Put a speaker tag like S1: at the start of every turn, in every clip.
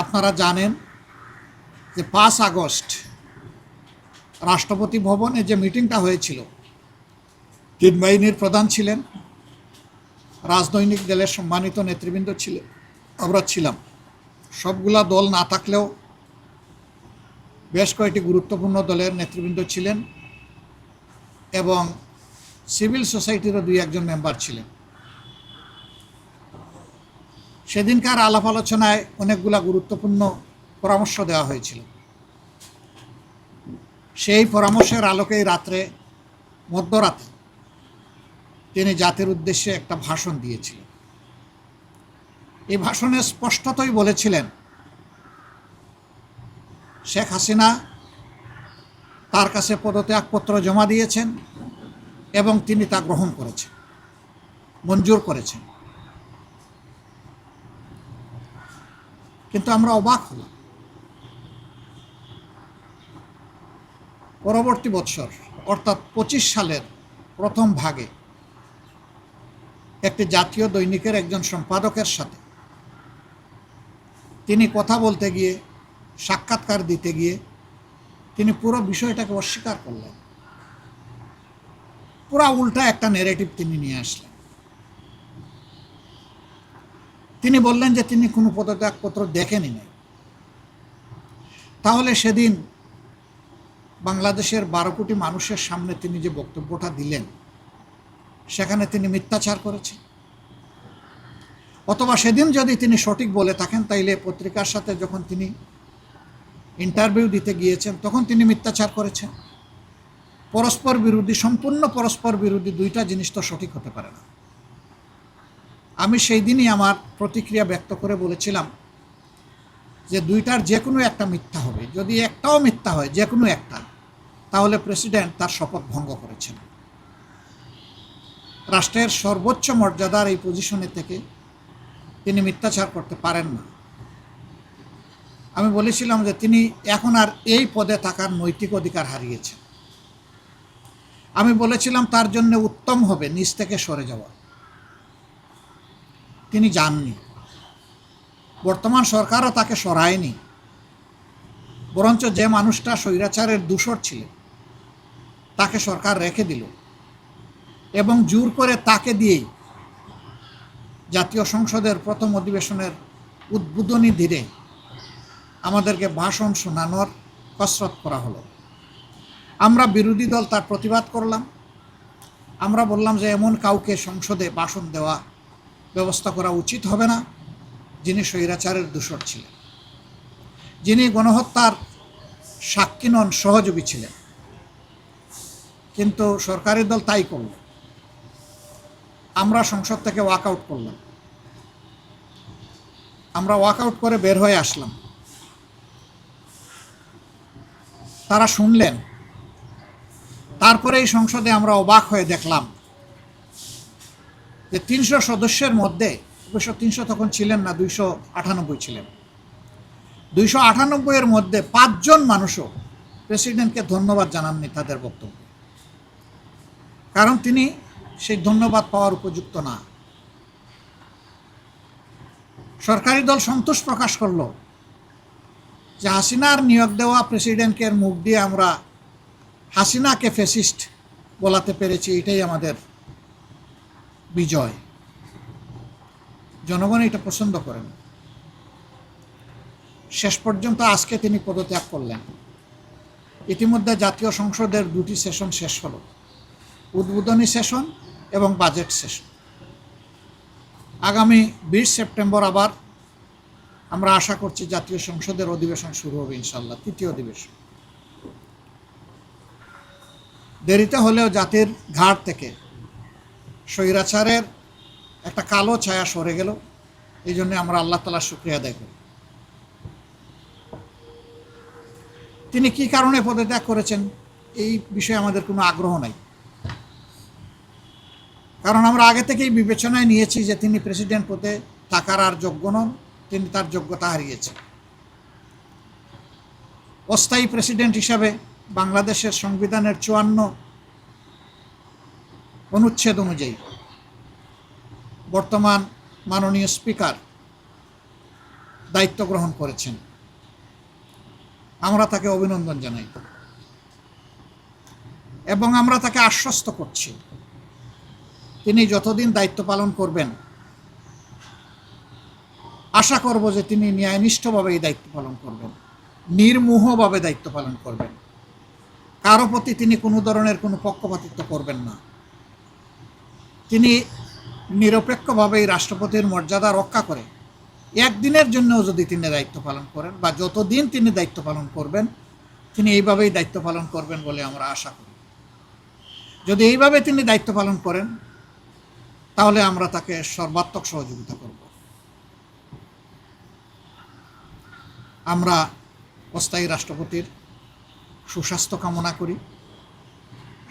S1: আপনারা জানেন যে 5 আগস্ট রাষ্ট্রপতি ভবনে যে মিটিংটা হয়েছিল, 3 বাহিনীর প্রধান ছিলেন, রাজনৈতিক দলের সম্মানিত নেতৃবৃন্দ ছিলেন, আমরা ছিলাম। সবগুলা দল না থাকলেও বেশ কয়েকটি গুরুত্বপূর্ণ দলের নেতৃবৃন্দ ছিলেন এবং সিভিল সোসাইটিরও 2-1 মেম্বার ছিলেন। সেদিনকার আলাপ আলোচনায় অনেকগুলা গুরুত্বপূর্ণ পরামর্শ দেওয়া হয়েছিল। সেই পরামর্শের আলোকেই মধ্যরাতে তিনি জাতির উদ্দেশ্যে একটা ভাষণ দিয়েছিলেন। এই ভাষণে স্পষ্টতই বলেছিলেন শেখ হাসিনা তার কাছে পদত্যাগপত্র জমা দিয়েছেন এবং তিনি তা গ্রহণ করেছেন, মঞ্জুর করেছেন। কিন্তু আমরা অবাক হলাম। পরবর্তী বৎসর অর্থাৎ 25 সালের প্রথম ভাগে একটি জাতীয় দৈনিকের একজন সম্পাদকের সাথে তিনি কথা বলতে গিয়ে, সাক্ষাৎকার দিতে গিয়ে তিনি পুরো বিষয়টাকে অস্বীকার করলেন। পুরা উল্টা একটা ন্যারেটিভ তিনি নিয়ে আসলেন। তিনি বললেন যে তিনি কোনো পদত্যাগপত্র দেখেনি নাই। তাহলে সেদিন বাংলাদেশের 12 কোটি মানুষের সামনে তিনি যে বক্তব্যটা দিলেন, সেখানে তিনি মিথ্যাচার করেছেন। অথবা সেদিন যদি তিনি সঠিক বলে থাকেন, তাইলে পত্রিকার সাথে যখন তিনি ইন্টারভিউ দিতে গিয়েছেন তখন তিনি মিথ্যাচার করেছেন। পরস্পর বিরোধী, সম্পূর্ণ পরস্পর বিরোধী দুইটা জিনিস তো সঠিক হতে পারে না। আমি সেই দিনই আমার প্রতিক্রিয়া ব্যক্ত করে বলেছিলাম যে দুইটার যে কোনো একটা মিথ্যা হবে। যদি একটাও মিথ্যা হয়, যে কোনো একটা, তাহলে প্রেসিডেন্ট তার শপথ ভঙ্গ করেছেন। রাষ্ট্রের সর্বোচ্চ মর্যাদার এই পজিশনে থেকে তিনি মিথ্যাচার করতে পারেন না। আমি বলেছিলাম যে তিনি এখন আর এই পদে থাকার নৈতিক অধিকার হারিয়েছেন। আমি বলেছিলাম তার জন্য উত্তম হবে নিজ থেকে সরে যাওয়া। তিনি যাননি। বর্তমান সরকারও তাকে সরায়নি, বরঞ্চ যে মানুষটা স্বৈরাচারের দূষর ছিলেন তাকে সরকার রেখে দিল এবং জোর করে তাকে দিয়েই জাতীয় সংসদের প্রথম অধিবেশনের উদ্বোধনী দিনে আমাদেরকে ভাষণ শোনানোর কসরত করা হলো। আমরা বিরোধী দল তার প্রতিবাদ করলাম। আমরা বললাম যে এমন কাউকে সংসদে ভাষণ দেওয়া ব্যবস্থা করা উচিত হবে না, যিনি স্বৈরাচারের দূষর ছিলেন, যিনি গণহত্যার সাক্ষী নন, সহযোগী ছিলেন। কিন্তু সরকারি দল তাই করল। আমরা সংসদ থেকে ওয়াকআউট করলাম। আমরা ওয়াকআউট করে বের হয়ে আসলাম। তারা শুনলেন। তারপরে এই সংসদে আমরা অবাক হয়ে দেখলাম যে 300 সদস্যের মধ্যে, অবশ্য 300 তখন ছিলেন না, 298 ছিলেন। 298 এর মধ্যে 5 জন মানুষও প্রেসিডেন্টকে ধন্যবাদ জানাননি তাদের বক্তব্যে। কারণ তিনি সেই ধন্যবাদ পাওয়ার উপযুক্ত না। সরকারি দল সন্তোষ প্রকাশ করল যে হাসিনার নিয়োগ দেওয়া প্রেসিডেন্টের মুখ দিয়ে আমরা হাসিনাকে ফ্যাসিস্ট বলাতে পেরেছি, এটাই আমাদের বিজয়। জনগণ এটা পছন্দ করেন। শেষ পর্যন্ত আজকে তিনি পদত্যাগ করলেন। ইতিমধ্যে জাতীয় সংসদের 2টি সেশন শেষ হলো, উদ্বোধনী সেশন এবং বাজেট সেশন। আগামী 20 সেপ্টেম্বর আবার আমরা আশা করছি জাতীয় সংসদের অধিবেশন শুরু হবে ইনশাল্লাহ, 3য় অধিবেশন। দেরিতে হলেও জাতির ঘাট থেকে স্বৈরাচারের একটা কালো ছায়া সরে গেল। এই জন্য আমরা আল্লাহ তাআলার শুকরিয়া আদায় করি। তিনি কি কারণে পদত্যাগ করেছেন এই বিষয়ে আমাদের কোনো আগ্রহ নাই। কারণ আমরা আগে থেকেই বিবেচনায় নিয়েছি যে তিনি প্রেসিডেন্ট পদে থাকার আর যোগ্য নন, তিনি তার যোগ্যতা হারিয়েছেন। অস্থায়ী প্রেসিডেন্ট হিসাবে বাংলাদেশের সংবিধানের 54 অনুচ্ছেদ অনুযায়ী বর্তমান মাননীয় স্পিকার দায়িত্ব গ্রহণ করেছেন। আমরা তাকে অভিনন্দন জানাই এবং আমরা তাকে আশ্বস্ত করছি তিনি যতদিন দায়িত্ব পালন করবেন, আশা করব যে তিনি ন্যায়নিষ্ঠভাবে এই দায়িত্ব পালন করবেন, নির্মোহভাবে দায়িত্ব পালন করবেন। কারো প্রতি তিনি কোনো ধরনের কোনো পক্ষপাতিত্ব করবেন না। তিনি নিরপেক্ষভাবে এই রাষ্ট্রপতির মর্যাদা রক্ষা করে একদিনের জন্যও যদি তিনি দায়িত্ব পালন করেন বা যতদিন তিনি দায়িত্ব পালন করবেন, তিনি এইভাবেই দায়িত্ব পালন করবেন বলে আমরা আশা করি। যদি এইভাবে তিনি দায়িত্ব পালন করেন তাহলে আমরা তাকে সর্বাত্মক সহযোগিতা করব। আমরা অস্থায়ী রাষ্ট্রপতির সুস্বাস্থ্য কামনা করি।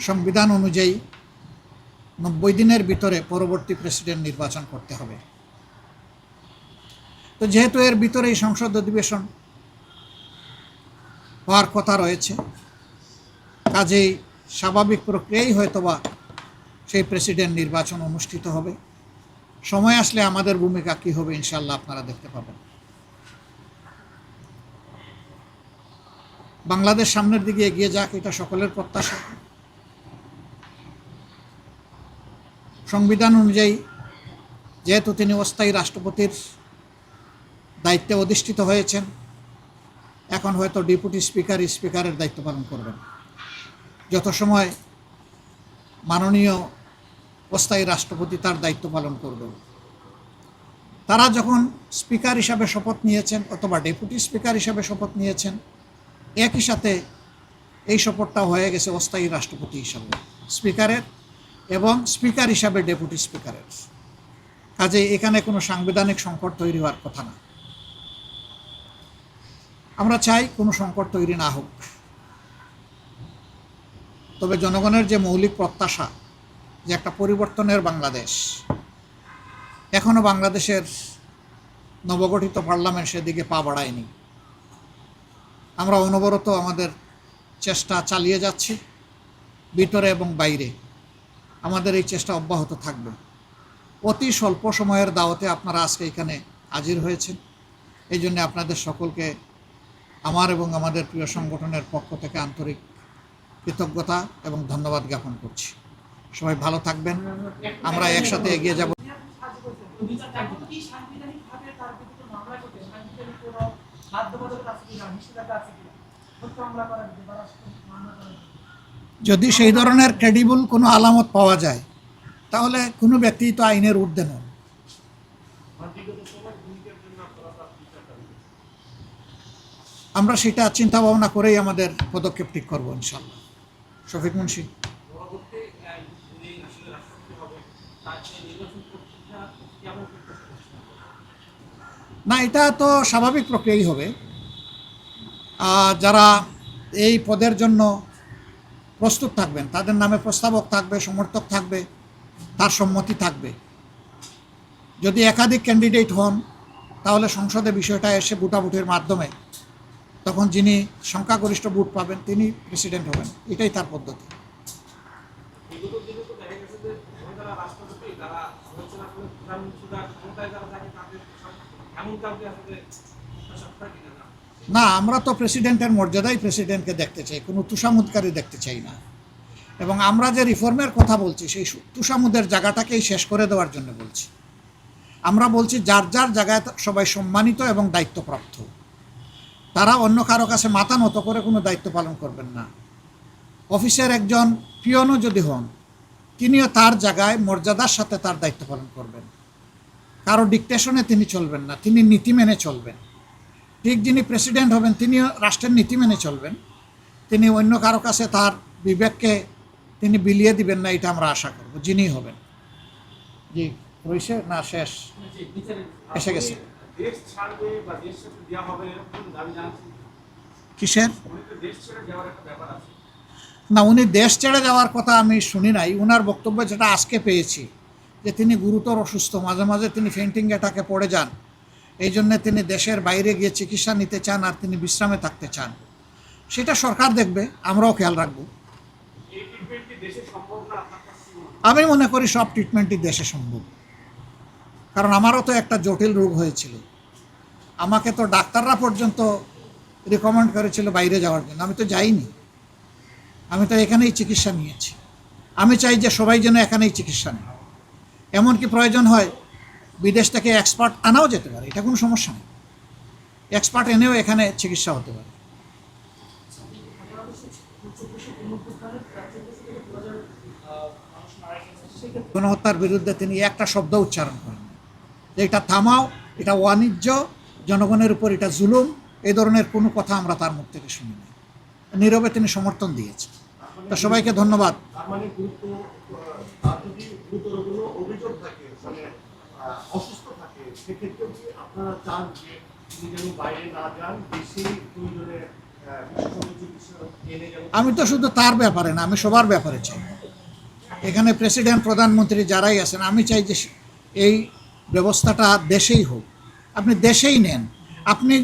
S1: সংবিধান অনুযায়ী 90 দিনের ভিতরে পরবর্তী প্রেসিডেন্ট নির্বাচন করতে হবে। তো যেহেতু এর ভিতরে এই সংসদ অধিবেশন হওয়ার কথা রয়েছে, কাজেই স্বাভাবিক প্রক্রিয়াই হয়তোবা সেই প্রেসিডেন্ট নির্বাচন অনুষ্ঠিত হবে। সময় আসলে আমাদের ভূমিকা কী হবে ইনশাল্লাহ আপনারা দেখতে পাবেন। বাংলাদেশ সামনের দিকে এগিয়ে যাক, এটা সকলের প্রত্যাশা। সংবিধান অনুযায়ী যেহেতু তিনি অস্থায়ী রাষ্ট্রপতির দায়িত্বে অধিষ্ঠিত হয়েছেন, এখন হয়তো ডেপুটি স্পিকারের দায়িত্ব পালন করবেন। যত সময় মাননীয় অস্থায়ী রাষ্ট্রপতি তার দায়িত্ব পালন করবেন, তারা যখন স্পিকার হিসাবে শপথ নিয়েছেন অথবা ডেপুটি স্পিকার হিসাবে শপথ নিয়েছেন, একই সাথে এই শপথটাও হয়ে গেছে অস্থায়ী রাষ্ট্রপতি হিসাবে স্পিকারের এবং স্পিকার হিসাবে ডেপুটি স্পিকারের। কাজে এখানে কোনো সাংবিধানিক সংকট তৈরি হওয়ার কথা না। আমরা চাই কোনো সংকট তৈরি না হোক, তবে জনগণের যে মৌলিক প্রত্যাশা যে একটা পরিবর্তনের বাংলাদেশ, এখনও বাংলাদেশের নবগঠিত পার্লামেন্ট সেদিকে পা বাড়ায়নি। আমরা অনবরত আমাদের চেষ্টা চালিয়ে যাচ্ছি, ভিতরে এবং বাইরে আমাদের এই চেষ্টা অব্যাহত থাকবে। অতি স্বল্প সময়ের দাওয়াতে আপনারা আজকে এখানে হাজির হয়েছেন, এই জন্য আপনাদের সকলকে আমার এবং আমাদের প্রিয় সংগঠনের পক্ষ থেকে আন্তরিক কৃতজ্ঞতা এবং ধন্যবাদ জ্ঞাপন করছি। সবাই ভালো থাকবেন, আমরা একসাথে এগিয়ে যাব। যদি সেই ধরনের ক্রেডিবল কোনো আলামত পাওয়া যায় তাহলে কোনো ব্যক্তি তো আইনের ঊর্ধ্বে নন। আমরা সেটা চিন্তা ভাবনা করেই আমাদের পদক্ষেপ ঠিক করবো ইনশাল্লাহ। শফিক মুন্সি। না, এটা তো স্বাভাবিক প্রক্রিয়াই হবে। যারা এই পদের জন্য প্রস্তুত থাকবেন তাদের নামে প্রস্তাবক থাকবে, সমর্থক থাকবে, তার সম্মতি থাকবে। যদি একাধিক ক্যান্ডিডেট হন তাহলে সংসদে বিষয়টা এসে ভোটাভুটির মাধ্যমে তখন যিনি সংখ্যাগরিষ্ঠ ভোট পাবেন তিনি প্রেসিডেন্ট হবেন, এটাই তার পদ্ধতি। না, আমরা তো প্রেসিডেন্টের মর্যাদায় প্রেসিডেন্টকে দেখতে চাই, কোনো তুষামুদকারী দেখতে চাই না। এবং আমরা যে রিফর্মের কথা বলছি সেই তুষামুদের জায়গাটাকেই শেষ করে দেওয়ার জন্য বলছি। আমরা বলছি যার যার জায়গায় সবাই সম্মানিত এবং দায়িত্বপ্রাপ্ত, তারা অন্য কারো কাছে মাথা নত করে কোনো দায়িত্ব পালন করবেন না। অফিসের একজন পিয়নও যদি হন, তিনিও তার জায়গায় মর্যাদার সাথে তার দায়িত্ব পালন করবেন। কারো ডিকটেশনে তিনি চলবেন না, তিনি নীতি মেনে চলবেন। ঠিক যিনি প্রেসিডেন্ট হবেন তিনিও রাষ্ট্রের নীতি মেনে চলবেন, তিনি অন্য কারো কাছে তার বিবেককে তিনি বিলিয়ে দিবেন না, এটা আমরা আশা করব যিনি হবেন। জি, রয়েছে না শেষ এসে গেছে। কিসের? না, উনি দেশ ছেড়ে যাওয়ার কথা আমি শুনি নাই। উনার বক্তব্য যেটা আজকে পেয়েছি যে তিনি গুরুতর অসুস্থ, মাঝে মাঝে তিনি ফেন্টিং অ্যাটাকে পড়ে যান, এই জন্য তিনি দেশের বাইরে গিয়ে চিকিৎসা নিতে চান আর তিনি বিশ্রামে থাকতে চান। সেটা সরকার দেখবে, আমরাও খেয়াল রাখব। আমি মনে করি সব ট্রিটমেন্টই দেশে সম্ভব, কারণ আমারও তো একটা জটিল রোগ হয়েছিল। আমাকে তো ডাক্তাররা পর্যন্ত রিকমেন্ড করেছিল বাইরে যাওয়ার জন্য, আমি তো যাইনি। আমি তো এখানেই চিকিৎসা নিয়েছি। আমি চাই যে সবাই যেন এখানেই চিকিৎসা নেয়। এমনকি প্রয়োজন হয় বিদেশ থেকে এক্সপার্ট আনাও যেতে পারে, এটা কোনো সমস্যা নেই। এক্সপার্ট এনেও এখানে চিকিৎসা হতে পারে। গণহত্যার বিরুদ্ধে তিনি একটা শব্দ উচ্চারণ করেন যে এটা থামাও, এটা বাণিজ্য, জনগণের উপর এটা জুলুম, এই ধরনের কোনো কথা আমরা তার মুখ থেকে শুনি না। নীরবে তিনি সমর্থন দিয়েছেন। তা সবাইকে ধন্যবাদ।
S2: তার মানে তার যদি গুরুতর কোনো অভিযোগ থাকে, মানে অসুস্থ থাকে, সেক্ষেত্রে কি আপনারা চান যে তিনি যেন বাইরে না যান, দেশেই প্রয়োজনে বিশেষজ্ঞ চিকিৎসা এনে যেন?
S1: আমি তো শুধু তার ব্যাপারে না, আমি সবার ব্যাপারে চাই। এখানে প্রেসিডেন্ট, প্রধানমন্ত্রী যারাই আছেন, আমি চাই যে এই ব্যবস্থাটা দেশেই হোক। আপনি দেশেই নেন, আপনি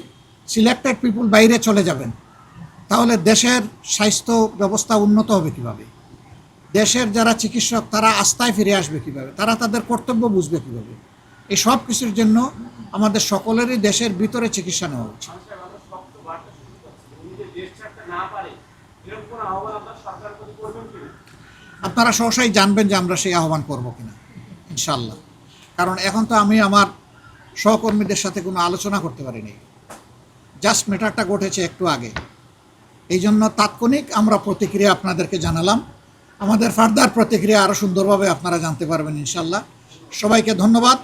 S1: সিলেক্টেড পিপুল বাইরে চলে যাবেন, তাহলে দেশের স্বাস্থ্য ব্যবস্থা উন্নত হবে কীভাবে? দেশের যারা চিকিৎসক তারা আস্থায় ফিরে আসবে কীভাবে? তারা তাদের কর্তব্য বুঝবে কীভাবে? এই সব কিছুর জন্য আমাদের সকলেরই দেশের ভিতরে চিকিৎসা নেওয়া উচিত। আপনারা সহসাই জানবেন যে আমরা সেই আহ্বান করব কিনা, ইনশাল্লাহ। কারণ এখন তো আমি আমার সহকর্মীদের সাথে কোনো আলোচনা করতে পারিনি, জাস্ট ম্যাটারটা ঘটেছে একটু আগে। এই জন্য তাৎক্ষণিক আমরা প্রতিক্রিয়া আপনাদেরকে জানালাম। আমাদের ফার্দার প্রতিক্রিয়া আরও সুন্দরভাবে আপনারা জানতে পারবেন ইনশাল্লাহ। সবাইকে ধন্যবাদ।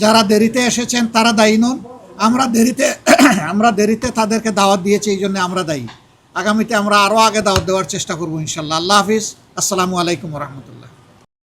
S1: যারা দেরিতে এসেছেন তারা দায়ী নন, আমরা দেরিতে তাদেরকে দাওয়াত দিয়েছি, এই জন্য আমরা দায়ী। আগামীতে আমরা আরও আগে দাওয়াত দেওয়ার চেষ্টা করবো ইনশাল্লাহ। আল্লাহ হাফিজ। আসসালামু আলাইকুম রহমতুল্লাহ।